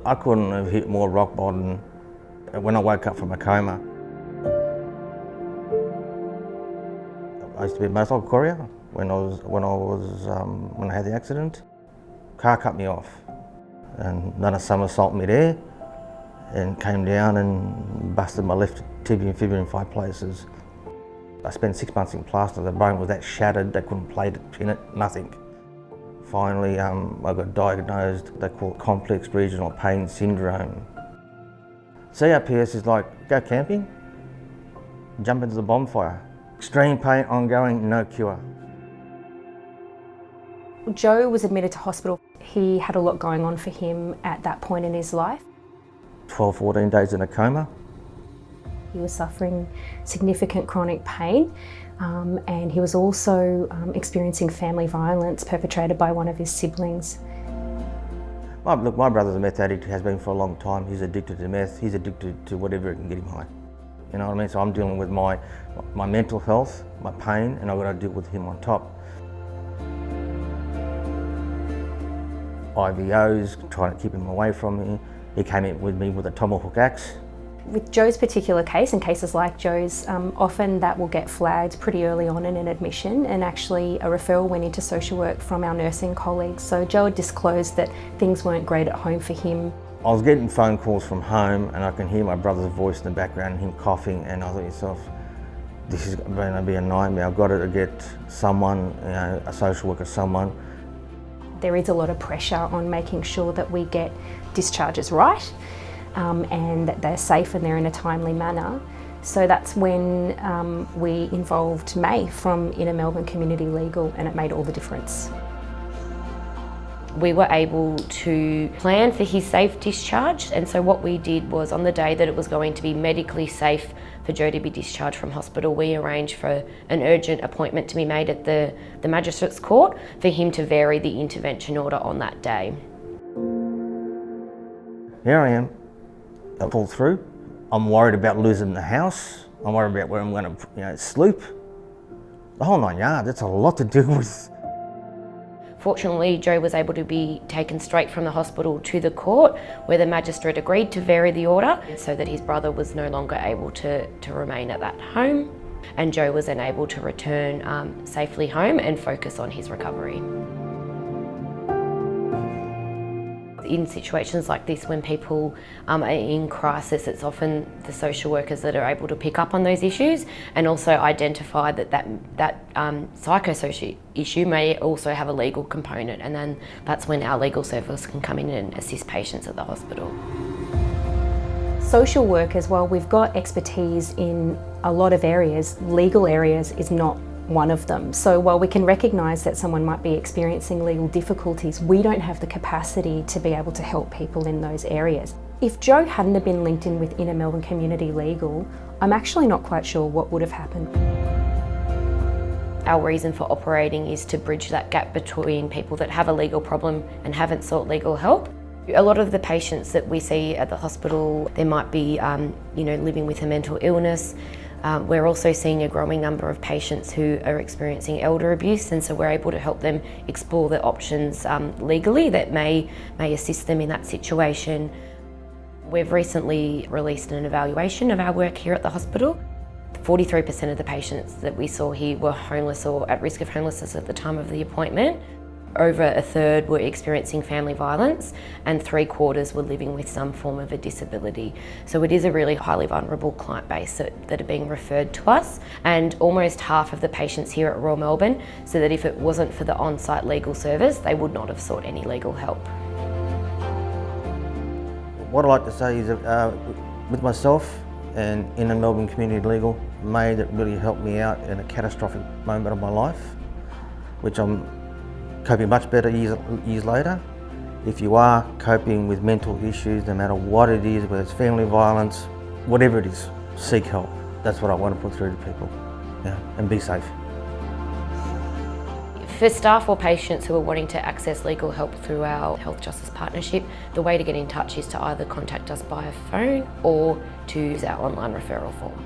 I couldn't have hit more rock bottom when I woke up from a coma. I used to be a motorcycle courier when I had the accident. Car cut me off and done a somersault mid-air and came down and busted my left tibia and fibula in 5 places. I spent 6 months in plaster. The bone was that shattered, they couldn't plate it, pin it, nothing. Finally, I got diagnosed, they call it complex regional pain syndrome. CRPS is like, go camping, jump into the bonfire. Extreme pain, ongoing, no cure. Joe was admitted to hospital. He had a lot going on for him at that point in his life. 12, 14 days in a coma. He was suffering significant chronic pain and he was also experiencing family violence perpetrated by one of his siblings. Look, my brother's a meth addict, he has been for a long time. He's addicted to meth, he's addicted to whatever can get him high. You know what I mean? So I'm dealing with my mental health, my pain, and I've got to deal with him on top. IVOs, trying to keep him away from me. He came in with me with a tomahawk axe. With Joe's particular case, and cases like Joe's, often that will get flagged pretty early on in an admission, and actually a referral went into social work from our nursing colleagues. So Joe had disclosed that things weren't great at home for him. I was getting phone calls from home and I can hear my brother's voice in the background and him coughing, and I thought to myself, this is going to be a nightmare. I've got to get someone, you know, a social worker, someone. There is a lot of pressure on making sure that we get discharges right and that they're safe and they're in a timely manner. So that's when we involved May from Inner Melbourne Community Legal, and it made all the difference. We were able to plan for his safe discharge, and so what we did was, on the day that it was going to be medically safe for Joe to be discharged from hospital, we arranged for an urgent appointment to be made at the Magistrates Court for him to vary the intervention order on that day. Here I am, I pulled through. I'm worried about losing the house. I'm worried about where I'm going to sleep. The whole 9 yards, that's a lot to deal with. Fortunately, Joe was able to be taken straight from the hospital to the court, where the magistrate agreed to vary the order so that his brother was no longer able to remain at that home, and Joe was then able to return safely home and focus on his recovery. In situations like this, when people are in crisis, it's often the social workers that are able to pick up on those issues and also identify that psychosocial issue may also have a legal component, and then that's when our legal service can come in and assist patients at the hospital. Social workers, while we've got expertise in a lot of areas, legal areas is not one of them. So while we can recognise that someone might be experiencing legal difficulties, we don't have the capacity to be able to help people in those areas. If Joe hadn't have been linked in with Inner Melbourne Community Legal, I'm actually not quite sure what would have happened. Our reason for operating is to bridge that gap between people that have a legal problem and haven't sought legal help. A lot of the patients that we see at the hospital, they might be living with a mental illness. We're also seeing a growing number of patients who are experiencing elder abuse, and so we're able to help them explore the options legally that may assist them in that situation. We've recently released an evaluation of our work here at the hospital. 43% of the patients that we saw here were homeless or at risk of homelessness at the time of the appointment. Over a third were experiencing family violence, and 3/4 were living with some form of a disability. So it is a really highly vulnerable client base that are being referred to us, and almost half of the patients here at Royal Melbourne said that if it wasn't for the on-site legal service, they would not have sought any legal help. What I like to say is with myself and Inner Melbourne Community Legal, May, that really helped me out in a catastrophic moment of my life, which I'm coping much better years later. If you are coping with mental issues, no matter what it is, whether it's family violence, whatever it is, seek help. That's what I want to put through to people, and be safe. For staff or patients who are wanting to access legal help through our Health Justice Partnership, the way to get in touch is to either contact us by phone or to use our online referral form.